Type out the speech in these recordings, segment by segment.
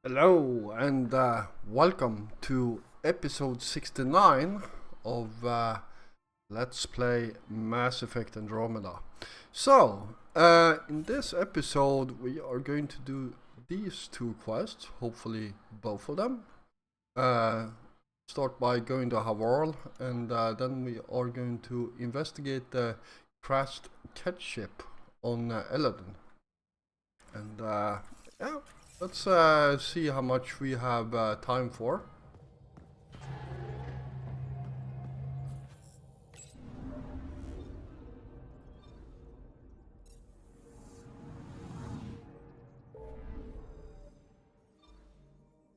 Hello and welcome to episode 69 of Let's Play Mass Effect Andromeda. So, in this episode we are going to do these two quests, hopefully both of them. Start by going to Havarl, and then we are going to investigate the crashed cat ship on Eladon. And yeah. Let's see how much we have time for.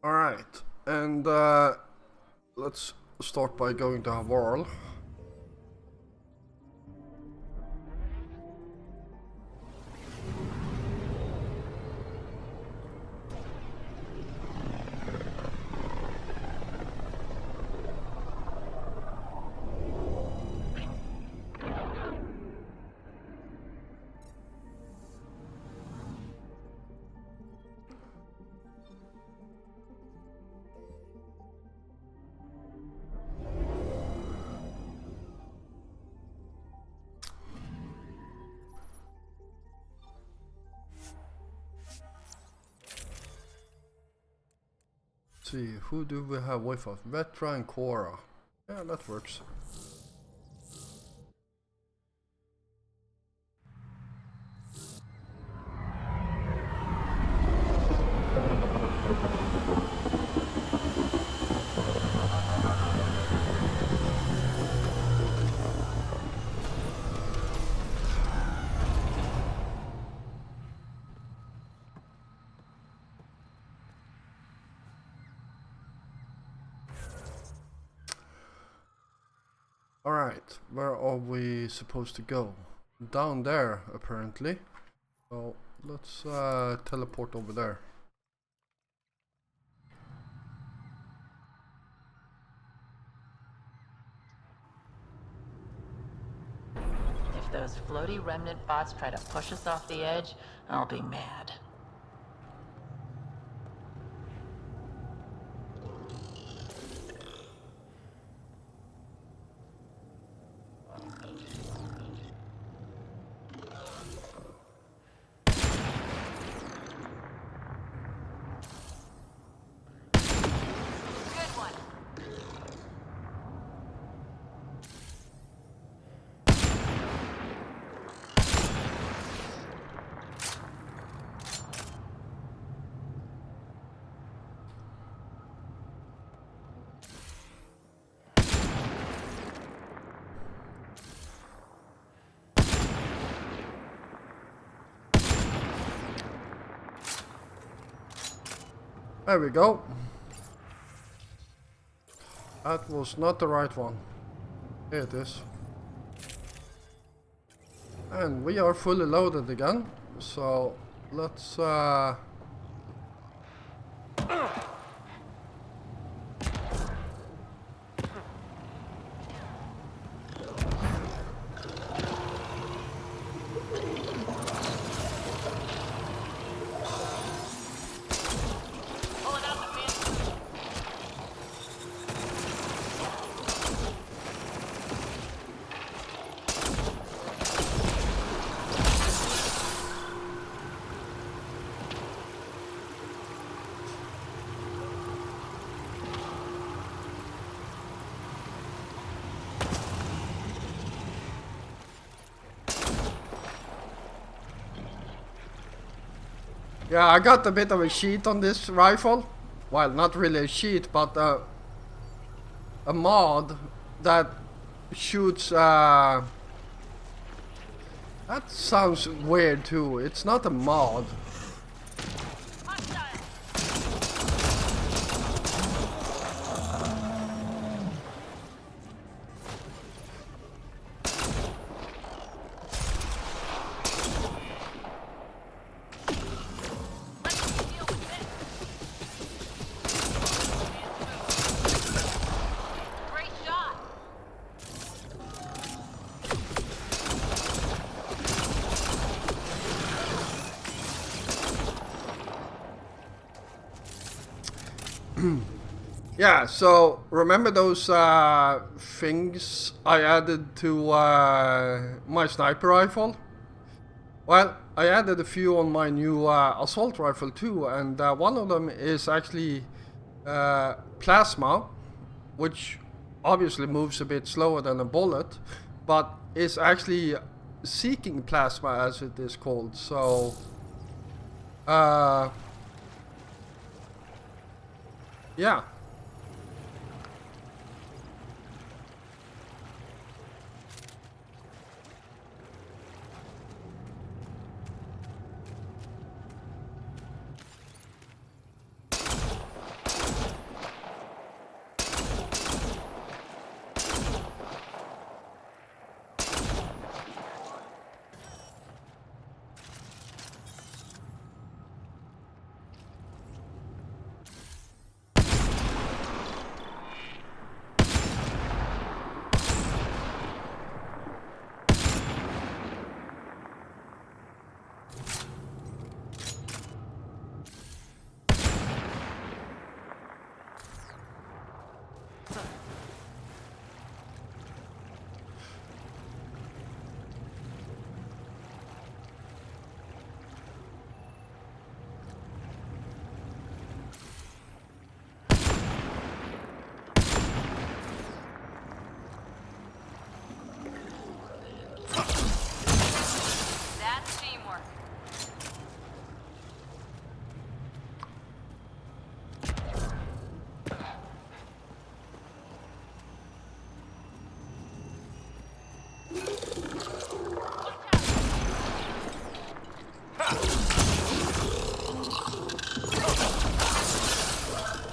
Alright, and let's start by going to Havarl. See, who do we have with us? Vetra and Cora. Yeah, that works. Alright, where are we supposed to go? Down there, apparently. So, let's teleport over there. If those floaty remnant bots try to push us off the edge, I'll be mad. Good one. There we go. That was not the right one. Here it is. And we are fully loaded again. So let's Pulling out the fan. yeah, I got a bit of a cheat on this rifle. Well, not really a cheat, but a mod that shoots. That sounds weird too. It's not a mod. Hostile. Let me deal with this. Great shot. Yeah, so remember those things I added to my sniper rifle? Well, I added a few on my new assault rifle too, and one of them is actually plasma, which obviously moves a bit slower than a bullet, but is actually seeking plasma as it is called. So, yeah. That's teamwork.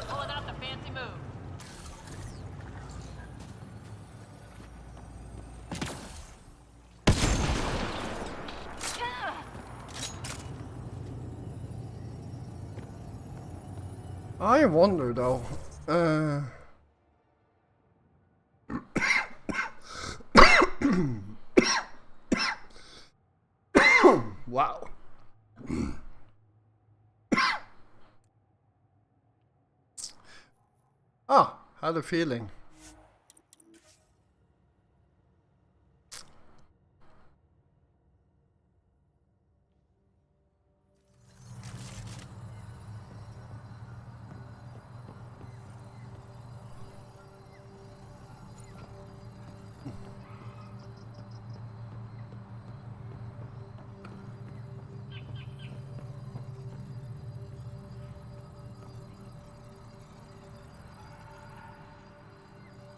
Pulling out the fancy move. I wonder though. Wow. Ah, had a feeling.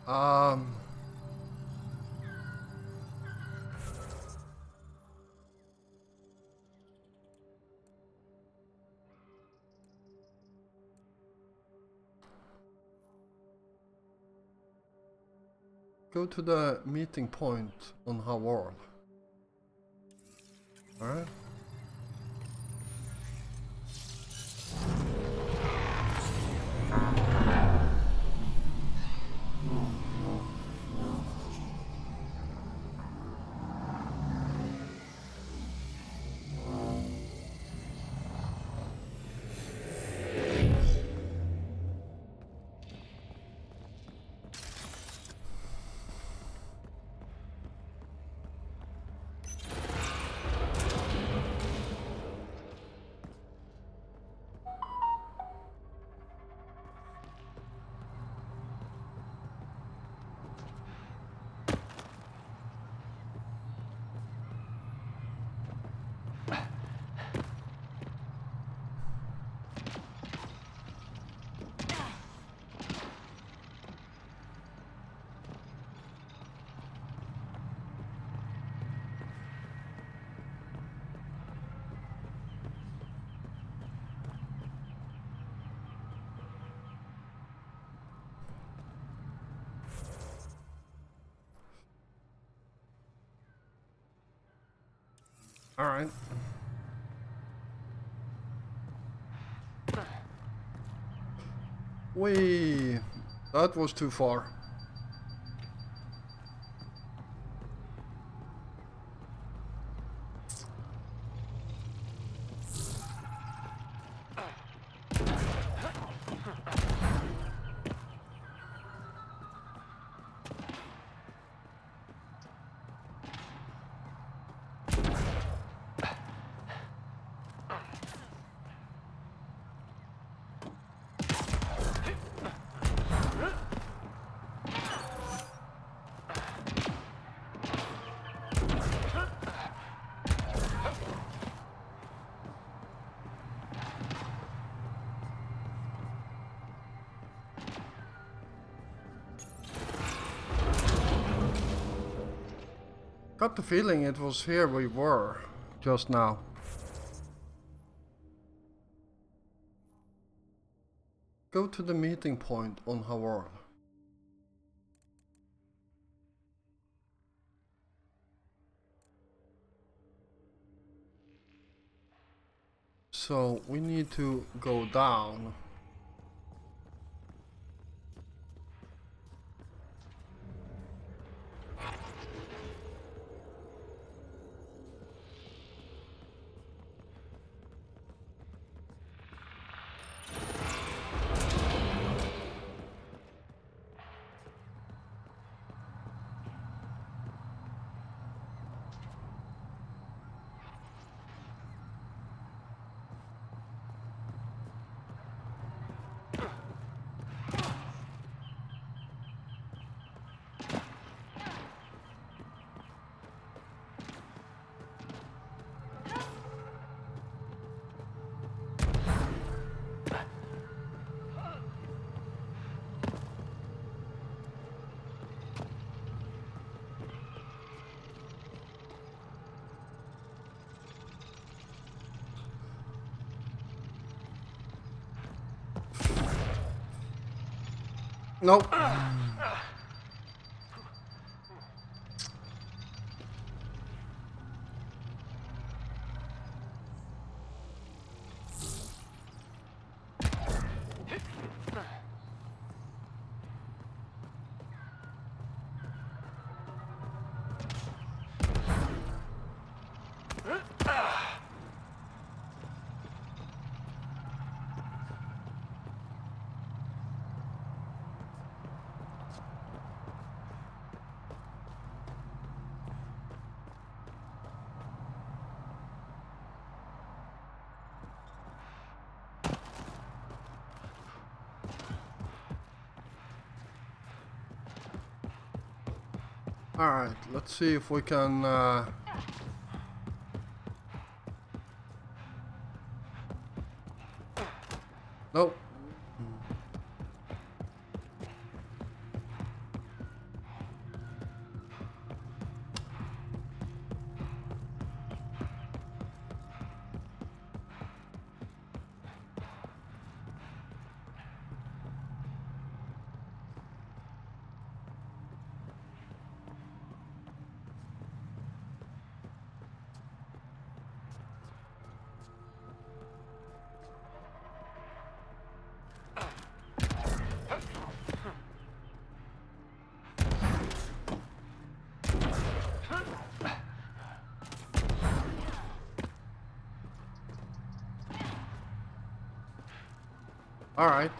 Um. Go to the meeting point on her wall. Alright. Alright. Wee, that was too far. Got the feeling it was here we were just now. Go to the meeting point on her world. So we need to go down. Nope. Alright, let's see if we can nope. Alright.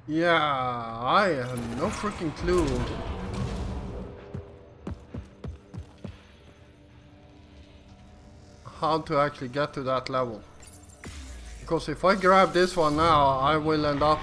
Yeah, I have no freaking clue. How to actually get to that level. Because if I grab this one now, I will end up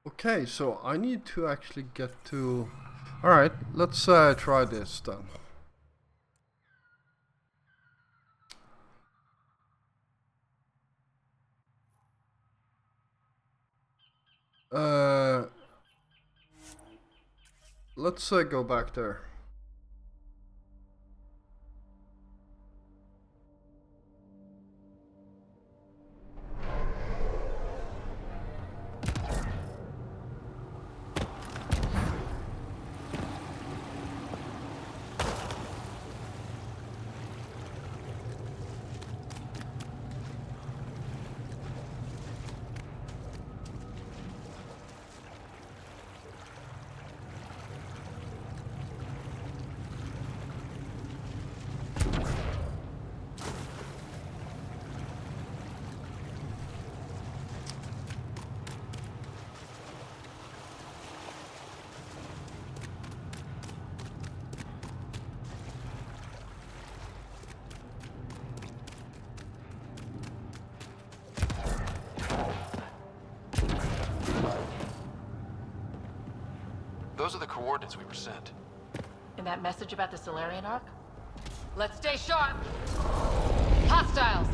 Okay, so I need to actually get to... Alright, let's try this then. Let's go back there. Those are the coordinates we were sent. And that message about the Solarian Ark? Let's stay sharp! Hostiles!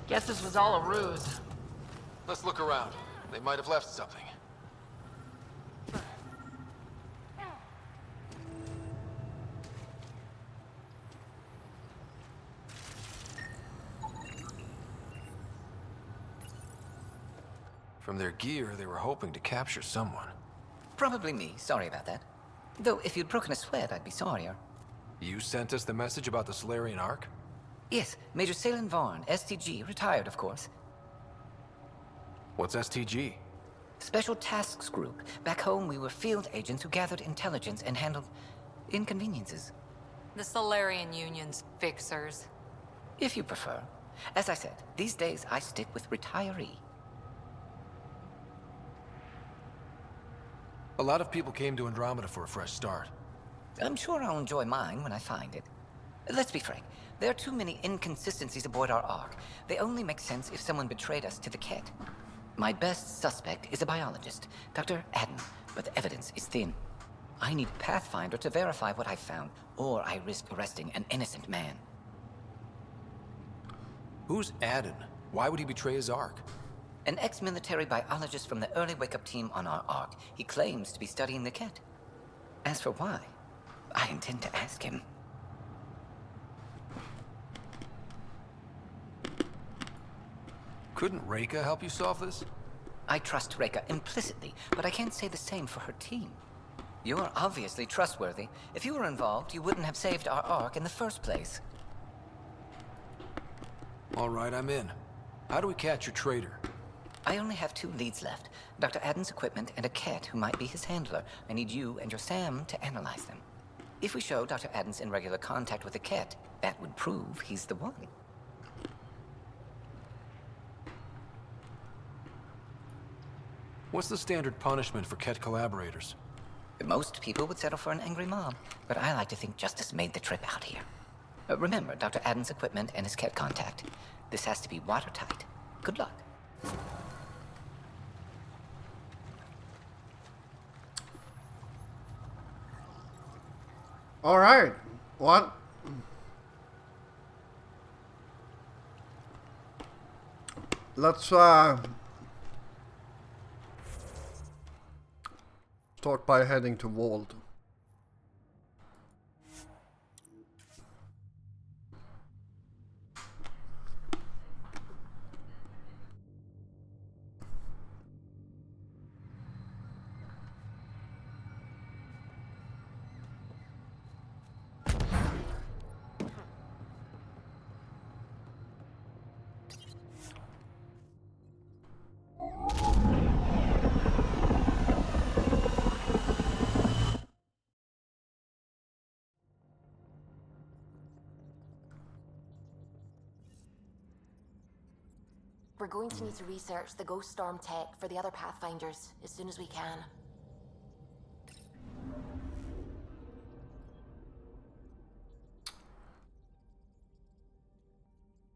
Guess this was all a ruse. Let's look around. They might have left something. From their gear, they were hoping to capture someone. Probably me. Sorry about that. Though, if you'd broken a sweat, I'd be sorrier. You sent us the message about the Solarian Ark? Yes, Major Salen Varn, STG, retired, of course. What's STG? Special Tasks Group. Back home, we were field agents who gathered intelligence and handled inconveniences. The Solarian Union's fixers. If you prefer. As I said, these days I stick with retiree. A lot of people came to Andromeda for a fresh start. I'm sure I'll enjoy mine when I find it. Let's be frank. There are too many inconsistencies aboard our Ark. They only make sense if someone betrayed us to the Ket. My best suspect is a biologist, Dr. Adden, but the evidence is thin. I need Pathfinder to verify what I've found, or I risk arresting an innocent man. Who's Adden? Why would he betray his Ark? An ex-military biologist from the early wake-up team on our Ark. He claims to be studying the Ket. As for why, I intend to ask him. Couldn't Reika help you solve this? I trust Reika implicitly, but I can't say the same for her team. You're obviously trustworthy. If you were involved, you wouldn't have saved our Ark in the first place. All right, I'm in. How do we catch your traitor? I only have 2 leads left. Dr. Adden's equipment and a Ket who might be his handler. I need you and your Sam to analyze them. If we show Dr. Adden's in regular contact with the Ket, that would prove he's the one. What's the standard punishment for Ket collaborators? Most people would settle for an angry mob, but I like to think justice made the trip out here. Remember Dr. Adden's equipment and his Ket contact. This has to be watertight. Good luck. All right. What? Let's start by heading to Vault. We're going to need to research the Ghost Storm tech for the other Pathfinders as soon as we can.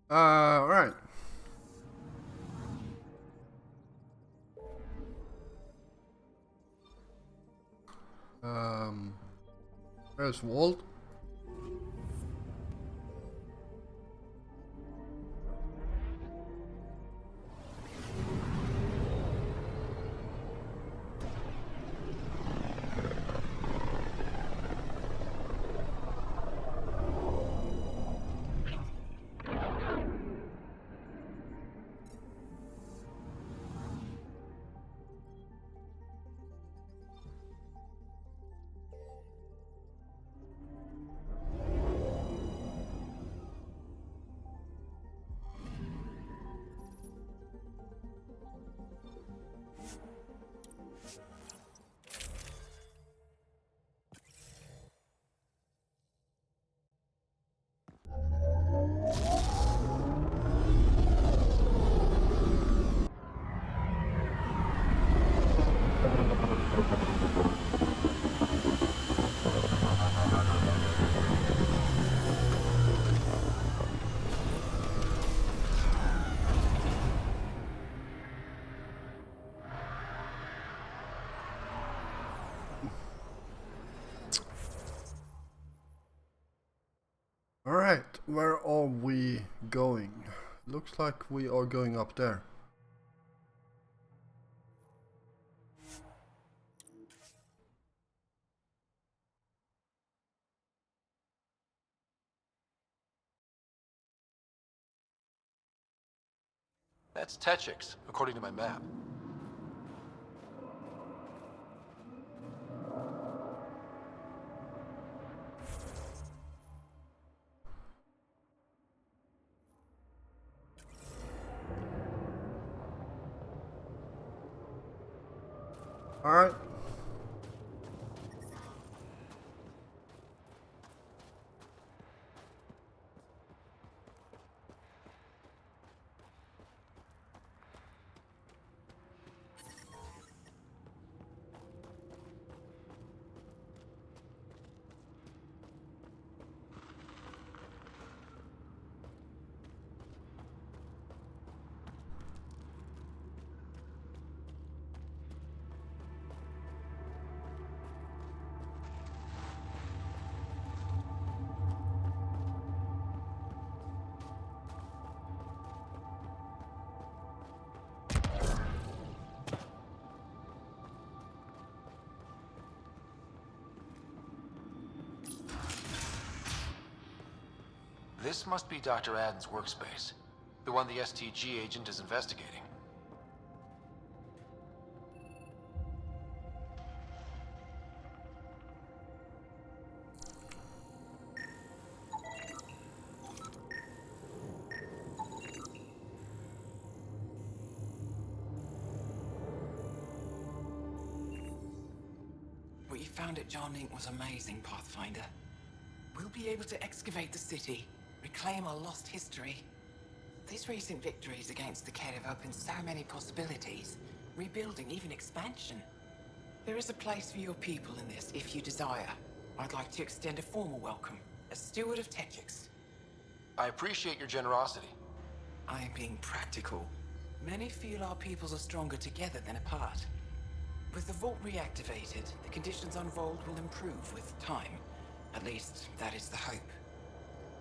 Right. There's Walt. Alright, where are we going? Looks like we are going up there. That's Techix, according to my map. Alright. This must be Dr. Aden's workspace. The one the STG agent is investigating. What you found at Jarnink was amazing, Pathfinder. We'll be able to excavate the city, reclaim our lost history. These recent victories against the Ked have opened so many possibilities. Rebuilding, even expansion. There is a place for your people in this, if you desire. I'd like to extend a formal welcome, as steward of Techix. I appreciate your generosity. I am being practical. Many feel our peoples are stronger together than apart. With the vault reactivated, the conditions on Vold will improve with time. At least, that is the hope.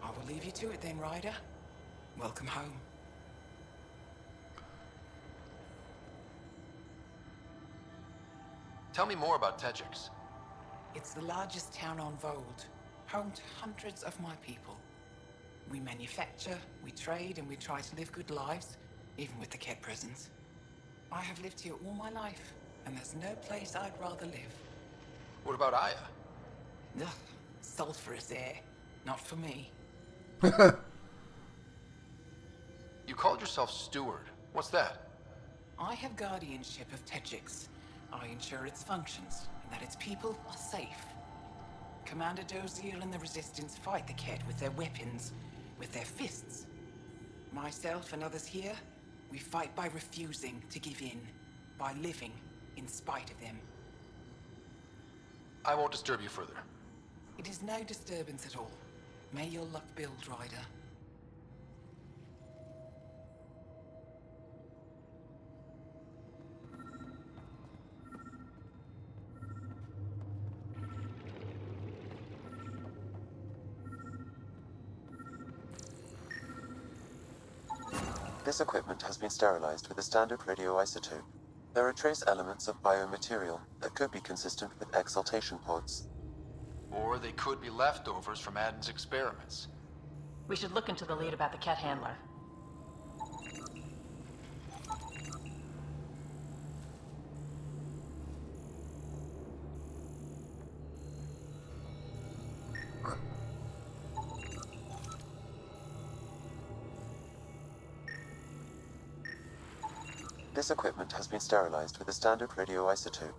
I will leave you to it then, Ryder. Welcome home. Tell me more about Techix. It's the largest town on Vold, home to hundreds of my people. We manufacture, we trade, and we try to live good lives, even with the Ked presence. I have lived here all my life, and there's no place I'd rather live. What about Aya? Ugh, sulfurous air. Not for me. You called yourself steward. What's that? I have guardianship of Techix. I ensure its functions, and that its people are safe. Commander Dozier and the Resistance fight the Ked with their weapons, with their fists. Myself and others here, We fight by refusing to give in, by living in spite of them. I won't disturb you further. It is no disturbance at all. May your luck build, Ryder. This equipment has been sterilized with a standard radioisotope. There are trace elements of biomaterial that could be consistent with exaltation pods. Or they could be leftovers from Aden's experiments. We should look into the lead about the cat handler. This equipment has been sterilized with a standard radioisotope.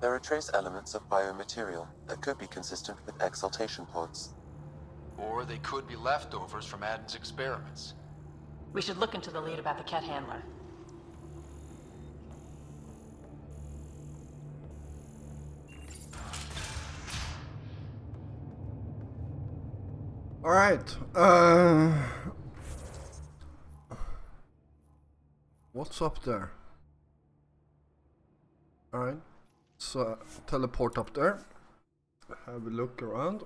There are trace elements of biomaterial that could be consistent with exaltation pods. Or they could be leftovers from Aden's experiments. We should look into the lead about the cat handler. Alright, what's up there? Alright, so teleport up there, have a look around.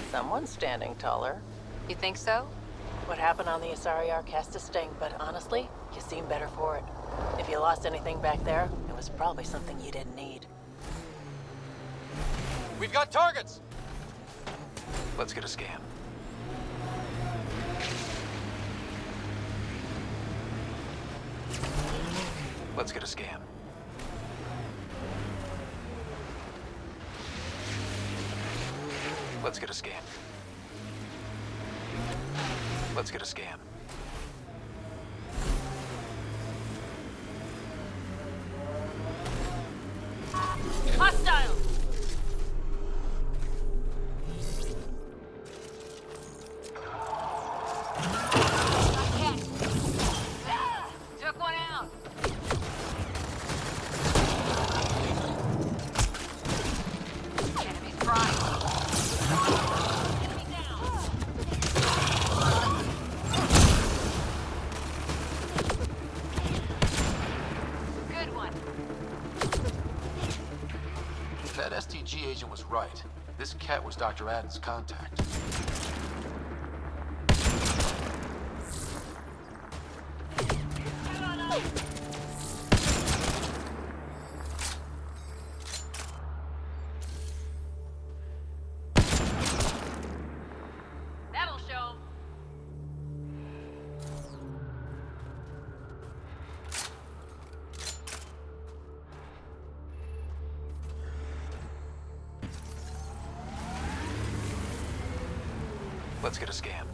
Someone's standing taller. You think so? What happened on the Asari Ark has to sting, but honestly, you seem better for it. If you lost anything back there, it was probably something you didn't need. We've got targets! Let's get a scan. Let's get a scan. Let's get a scan. Let's get a scan. Hostile! Okay. Took one out. Enemy's prime. Enemy down. Good one. That STG agent was right. This cat was Dr. Aden's contact. That'll show. Let's get a scan.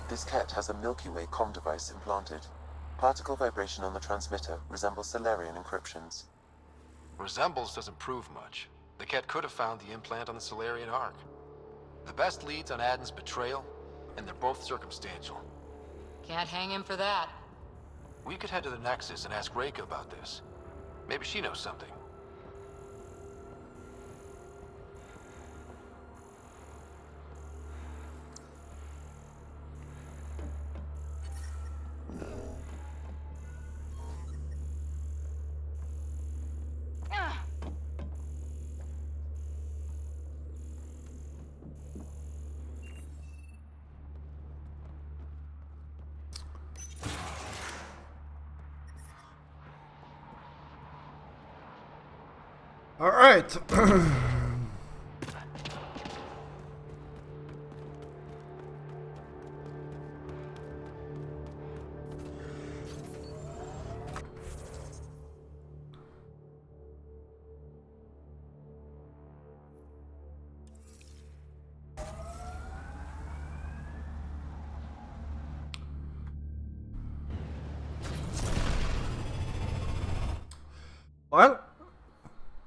This cat has a Milky Way comm device implanted. Particle vibration on the transmitter resembles Solarian encryptions. Resembles doesn't prove much. The cat could have found the implant on the Solarian Ark. The best leads on Aden's betrayal, and they're both circumstantial. Can't hang him for that. We could head to the Nexus and ask Reika about this. Maybe she knows something. Alright.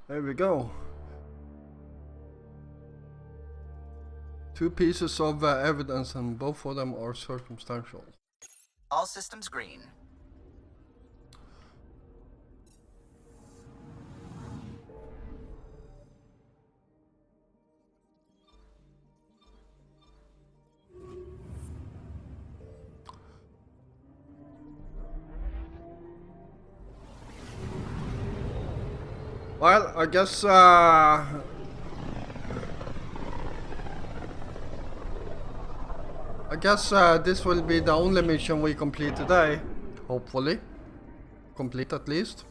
There we go. 2 pieces of evidence, and both of them are circumstantial. All systems green. Well, I guess this will be the only mission we complete today. Hopefully. Complete at least.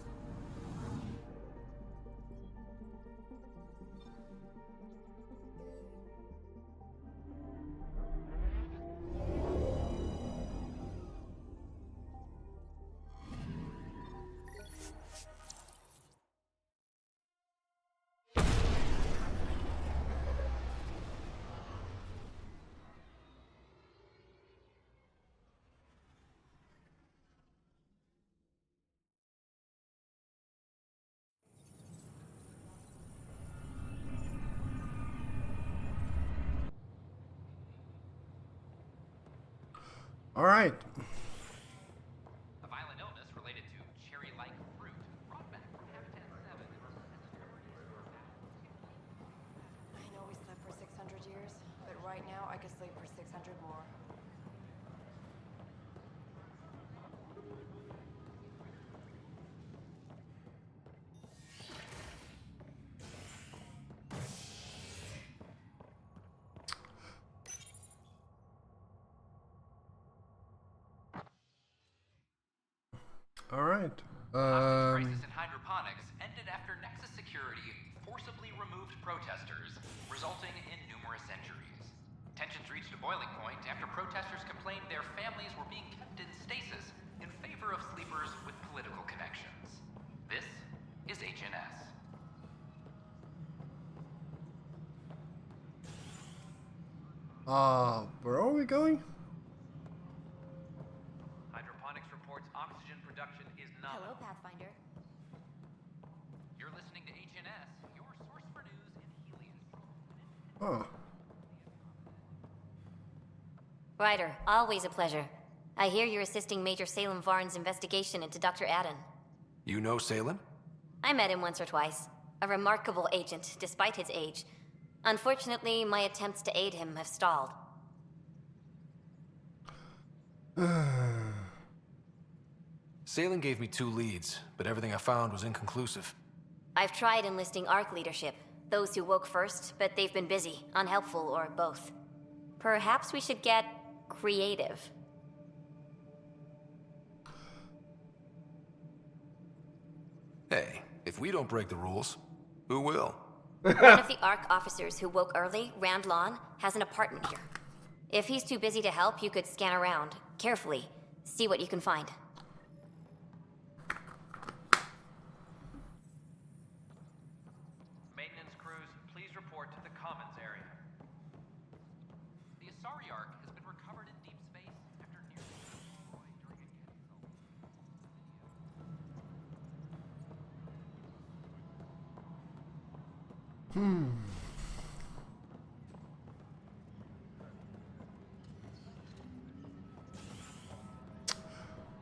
All right. A violent illness related to cherry-like fruit brought back from Habitat 7. I know we slept for 600 years, but right now I could sleep for 600 more. All right. Crisis in hydroponics ended after Nexus Security forcibly removed protesters, resulting in numerous injuries. Tensions reached a boiling point after protesters complained their families were being kept in stasis in favor of sleepers with political connections. This is HNS. Where are we going? Hydroponics reports oxygen production is not. Hello, Pathfinder. You're listening to HNS, your source for news in Helium. Oh. Ryder, always a pleasure. I hear you're assisting Major Salem Varn's investigation into Dr. Adden. You know Salem? I met him once or twice. A remarkable agent, despite his age. Unfortunately, my attempts to aid him have stalled. Salem gave me 2 leads, but everything I found was inconclusive. I've tried enlisting ARC leadership. Those who woke first, but they've been busy, unhelpful, or both. Perhaps we should get creative. Hey, if we don't break the rules, who will? One of the ARC officers who woke early, Randlon, has an apartment here. If he's too busy to help, you could scan around, carefully, see what you can find. Maintenance crews, please report to the Commons area. The Asari Ark has been recovered in deep space after nearly being destroyed during a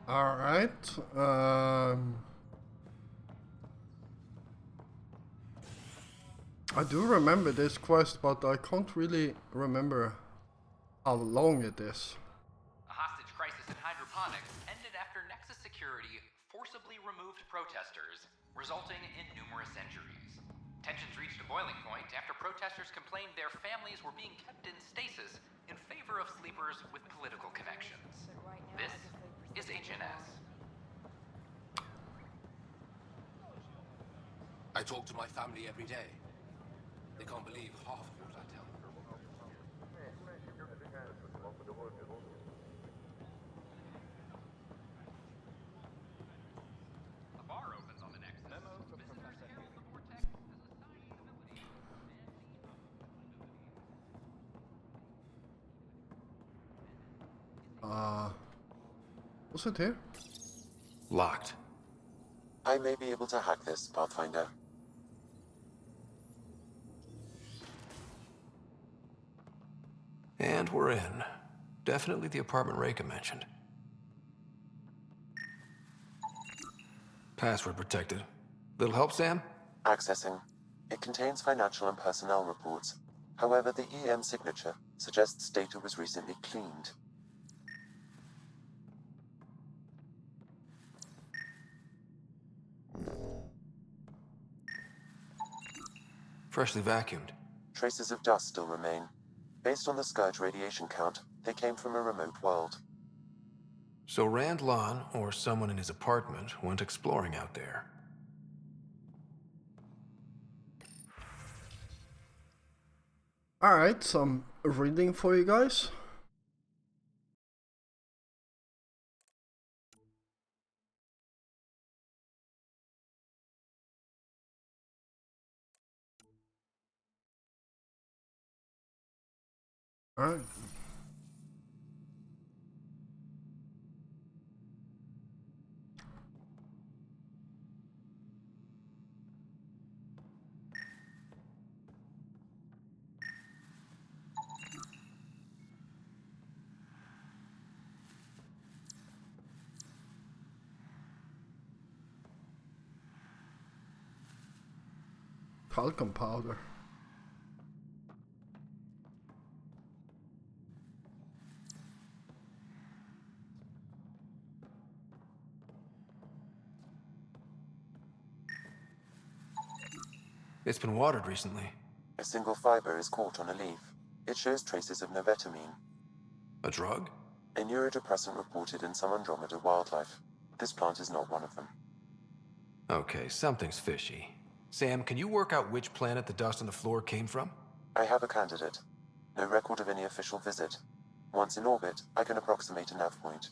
All right. I do remember this quest, but I can't really remember how long it is. A hostage crisis in hydroponics ended after Nexus Security forcibly removed protesters, resulting in numerous injuries. Tensions reached a boiling point after protesters complained their families were being kept in stasis in favor of sleepers with political connections. This is HNS. I talk to my family every day. They can't believe half of what I tell them. A bar opens on the Nexus. Visitors hail the vortex as a sign of stability. Was it here? Locked. I may be able to hack this, Pathfinder. And we're in. Definitely the apartment Reika mentioned. Password protected. Little help, Sam? Accessing. It contains financial and personnel reports. However, the EM signature suggests data was recently cleaned. Freshly vacuumed. Traces of dust still remain. Based on the Scourge radiation count, they came from a remote world. So Rand Lon, or someone in his apartment, went exploring out there. Alright, some reading for you guys. Alright. Talcum powder. It's been watered recently. A single fiber is caught on a leaf. It shows traces of novetamine, A drug? a neurodepressant reported in some Andromeda wildlife. This plant is not one of them. Okay, something's fishy. Sam, can you work out which planet the dust on the floor came from? I have a candidate. No record of any official visit. Once in orbit, I can approximate a nav point.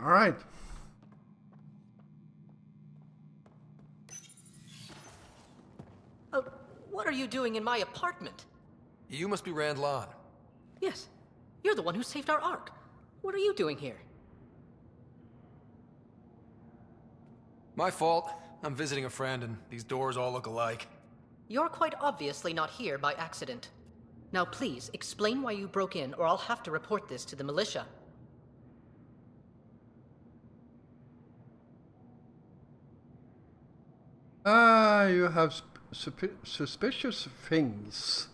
Alright. What are you doing in my apartment? You must be Rand Lon. Yes, you're the one who saved our Ark. What are you doing here? My fault. I'm visiting a friend and these doors all look alike. You're quite obviously not here by accident. Now please, explain why you broke in or I'll have to report this to the militia. You have suspicious things.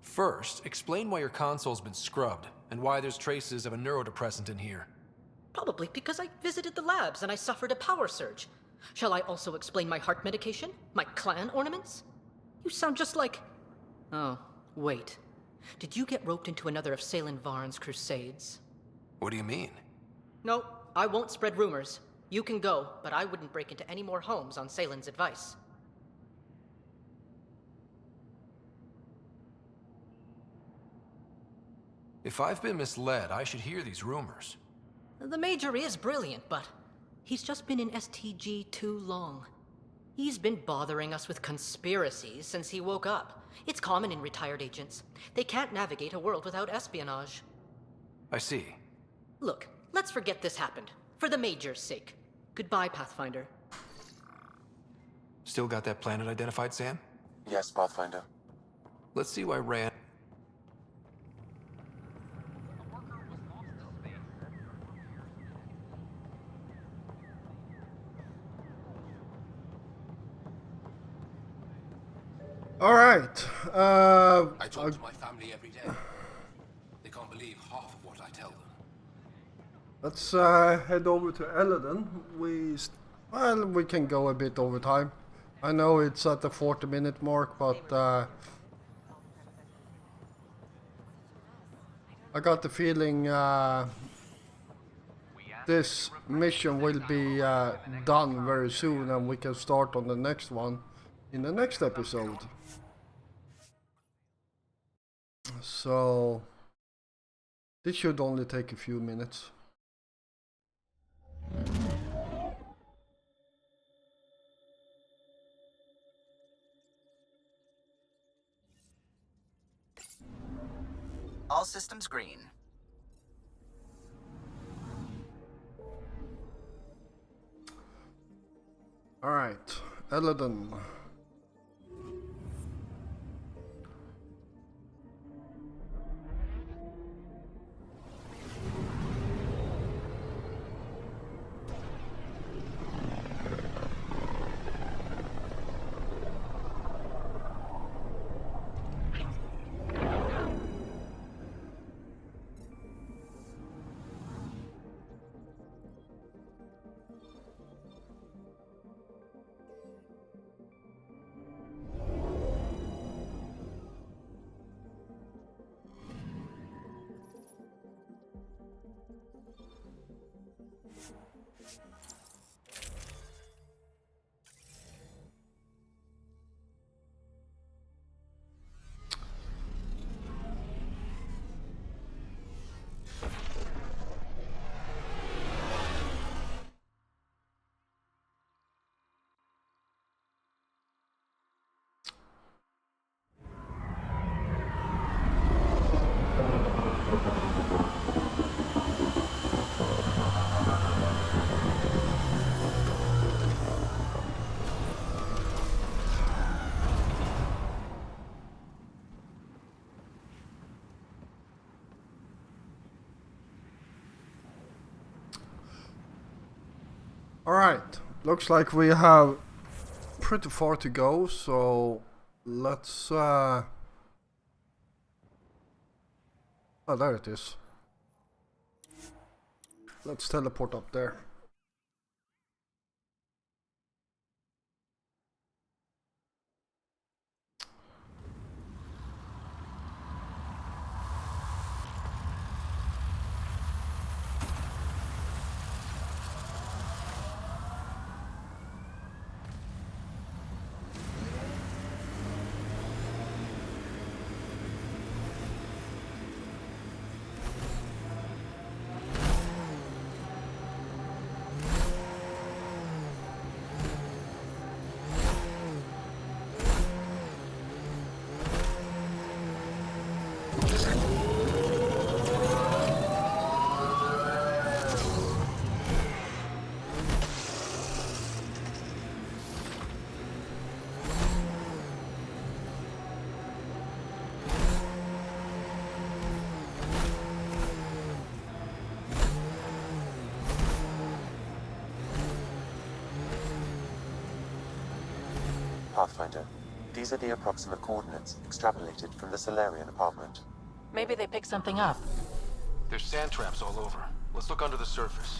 First, explain why your console's been scrubbed and why there's traces of a neurodepressant in here. Probably because I visited the labs and I suffered a power surge. Shall I also explain my heart medication? My clan ornaments? You sound just like... Oh, wait. Did you get roped into another of Salen Varn's crusades? What do you mean? No, I won't spread rumors. You can go, but I wouldn't break into any more homes on Salen's advice. If I've been misled, I should hear these rumors. The Major is brilliant, but he's just been in STG too long. He's been bothering us with conspiracies since he woke up. It's common in retired agents. They can't navigate a world without espionage. I see. Look, let's forget this happened. For the Major's sake. Goodbye, Pathfinder. Still got that planet identified, Sam? Yes, Pathfinder. Let's see why Rand... Alright. I talk to my family every day. They can't believe half of what I tell them. Let's head over to Eladon. We can go a bit over time. I know it's at the 40-minute mark, but I got the feeling this mission will be done very soon, and we can start on the next one in the next episode. So this should only take a few minutes. All systems green. Alright, Eladon. Alright, looks like we have pretty far to go, so let's oh, there it is. Let's teleport up there. Pathfinder, these are the approximate coordinates extrapolated from the Solarian apartment. Maybe they picked something up. There's sand traps all over. Let's look under the surface.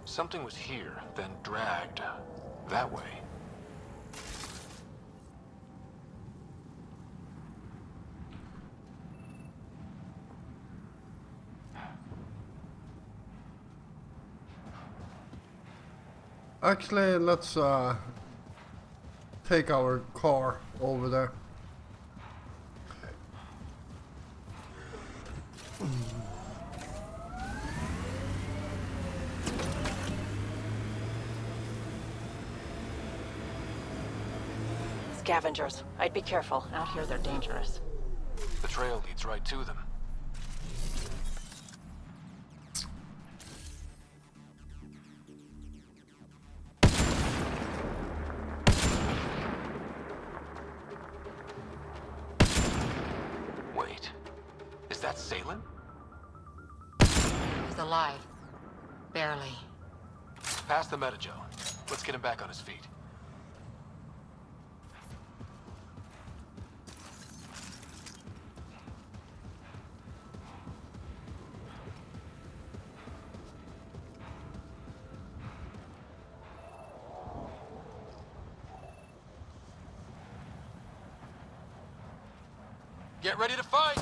Something was here, then dragged that way. Actually, let's take our car over there. Scavengers. I'd be careful. Out here, they're dangerous. The trail leads right to them. Wait. Is that Salen? He's alive. Barely. Pass the Metagel. Let's get him back on his feet. Get ready to fight!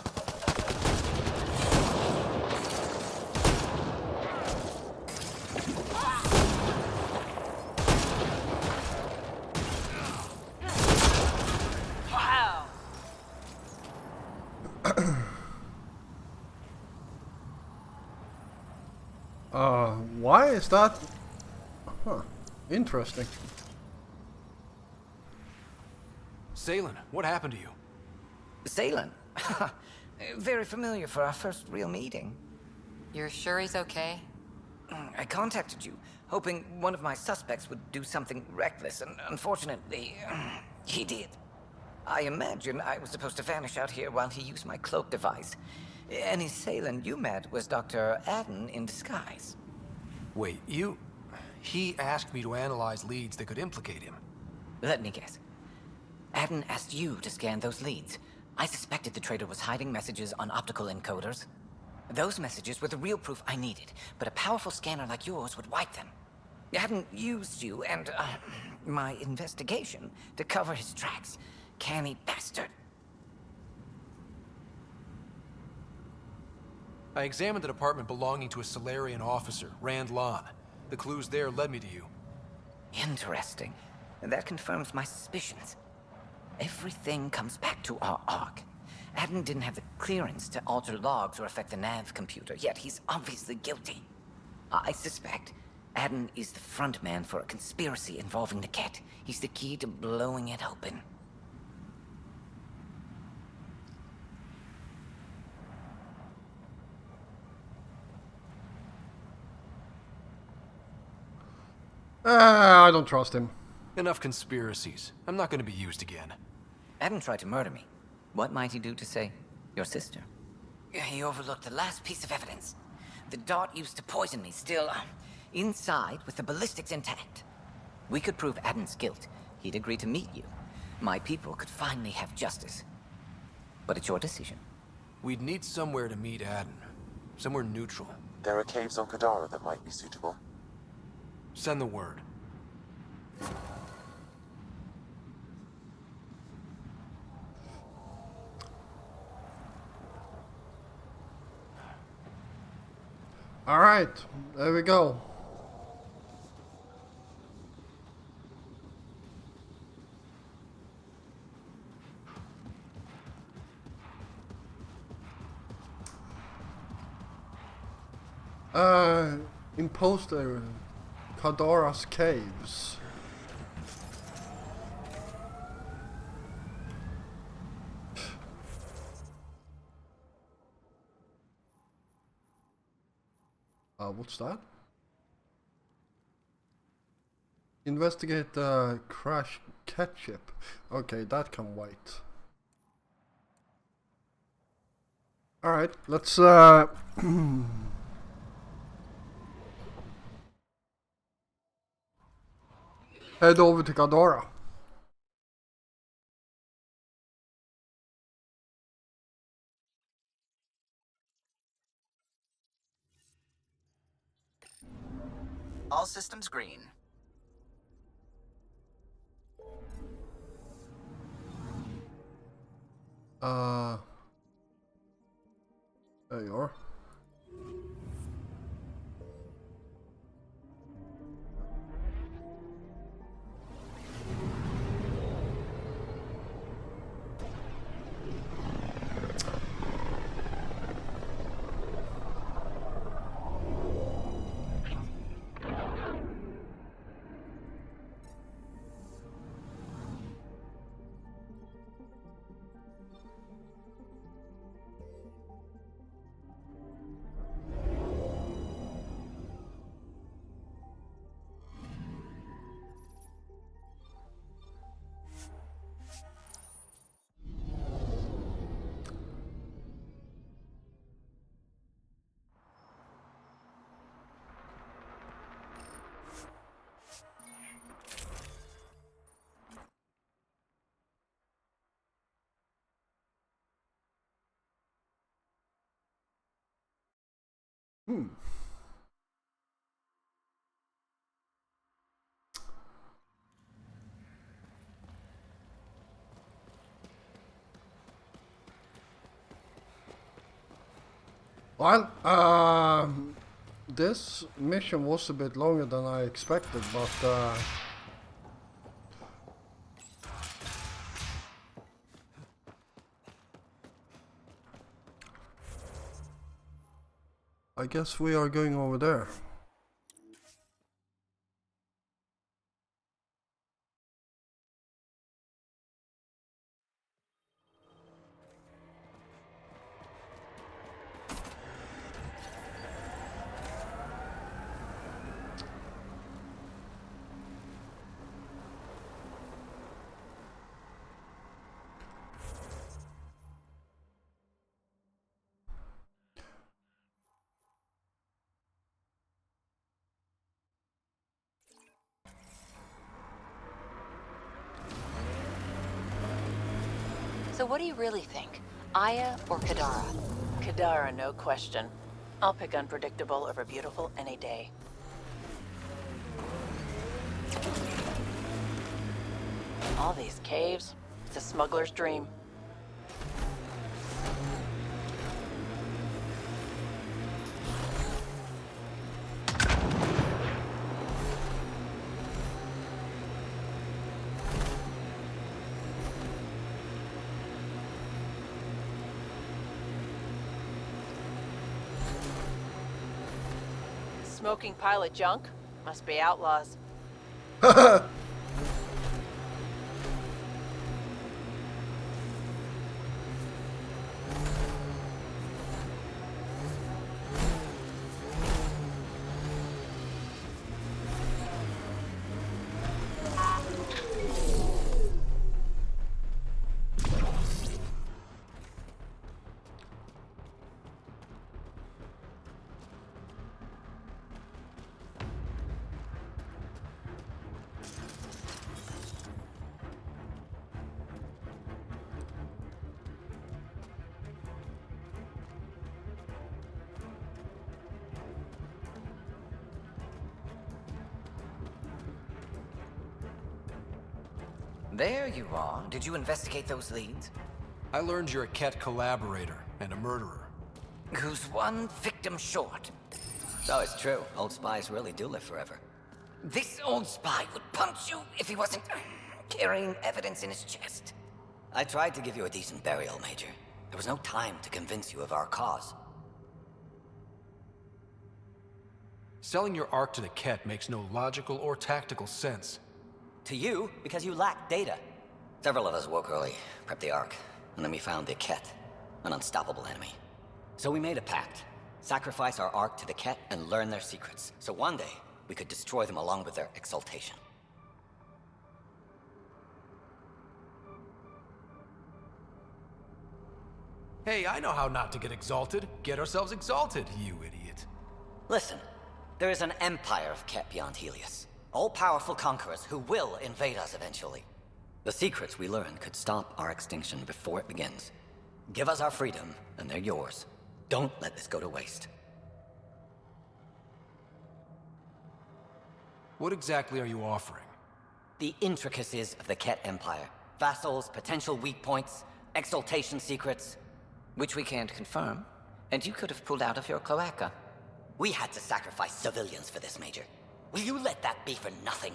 Why is that? Huh. Interesting. Salen, what happened to you? Salen? Very familiar for our first real meeting. You're sure he's okay? I contacted you, hoping one of my suspects would do something reckless, and unfortunately, he did. I imagine I was supposed to vanish out here while he used my cloak device. Any Salen you met was Dr. Adden in disguise. Wait, he asked me to analyze leads that could implicate him. Let me guess. Adden asked you to scan those leads. I suspected the traitor was hiding messages on optical encoders. Those messages were the real proof I needed, but a powerful scanner like yours would wipe them. Adden used you and, my investigation to cover his tracks. Canny bastard. I examined the department belonging to a Solarian officer, Rand Lon. The clues there led me to you. Interesting. That confirms my suspicions. Everything comes back to our Ark. Adden didn't have the clearance to alter logs or affect the nav computer, yet he's obviously guilty. I suspect Adden is the front man for a conspiracy involving the Ket. He's the key to blowing it open. I don't trust him. Enough conspiracies. I'm not going to be used again. Adden tried to murder me. What might he do to say, your sister? He overlooked the last piece of evidence. The dart used to poison me still, inside with the ballistics intact. We could prove Adden's guilt. He'd agree to meet you. My people could finally have justice. But it's your decision. We'd need somewhere to meet Adden. Somewhere neutral. There are caves on Kadara that might be suitable. Send the word. Alright, there we go. Imposter Kadara's caves. What's that? Investigate the crash ketchup. Okay, that can wait. Alright, let's head over to Kadara. All systems green. There you are. Well, this mission was a bit longer than I expected, but I guess we are going over there. So what do you really think? Aya or Kadara? Kadara, no question. I'll pick unpredictable over beautiful any day. All these caves, it's a smuggler's dream. Smoking pile of junk? Must be outlaws. There you are. Did you investigate those leads? I learned you're a Ket collaborator and a murderer. Who's one victim short? So it's true. Old spies really do live forever. This old spy would punch you if he wasn't carrying evidence in his chest. I tried to give you a decent burial, Major. There was no time to convince you of our cause. Selling your Ark to the Ket makes no logical or tactical sense. To you, because you lack data. Several of us woke early, prepped the Ark, and then we found the Ket, an unstoppable enemy. So we made a pact. Sacrifice our Ark to the Ket and learn their secrets, so one day we could destroy them along with their exaltation. Hey, I know how not to get exalted. Get ourselves exalted, you idiot. Listen, there is an empire of Ket beyond Helios. All-powerful conquerors who will invade us eventually. The secrets we learn could stop our extinction before it begins. Give us our freedom, and they're yours. Don't let this go to waste. What exactly are you offering? The intricacies of the Ket Empire. Vassals, potential weak points, exaltation secrets. Which we can't confirm. And you could have pulled out of your cloaca. We had to sacrifice civilians for this, Major. Will you let that be for nothing?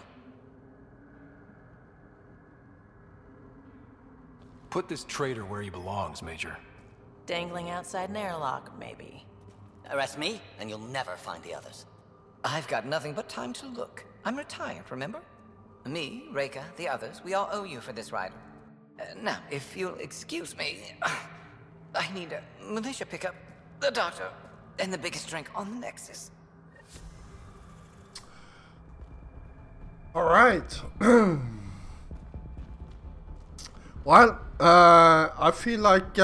Put this traitor where he belongs, Major. Dangling outside an airlock, maybe. Arrest me, and you'll never find the others. I've got nothing but time to look. I'm retired, remember? Me, Reika, the others, we all owe you for this ride. Now, if you'll excuse me, I need a militia pickup, the doctor, and the biggest drink on the Nexus. All right. Well, I feel like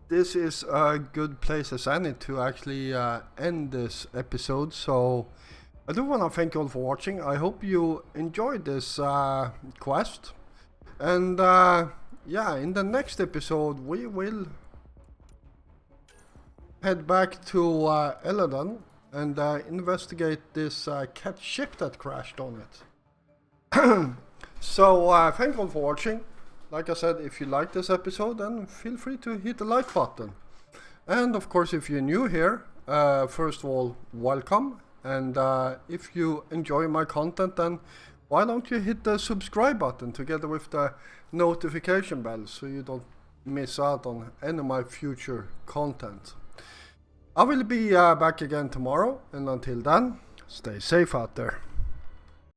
this is a good place as any to actually end this episode. So I do want to thank you all for watching. I hope you enjoyed this quest. And yeah, in the next episode we will head back to Eladon and investigate this Ket ship that crashed on it. So thank you all for watching. Like I said, if you like this episode, then feel free to hit the like button. And of course, if you're new here, first of all, welcome. And if you enjoy my content, then why don't you hit the subscribe button together with the notification bell so you don't miss out on any of my future content. I will be back again tomorrow, and until then, stay safe out there.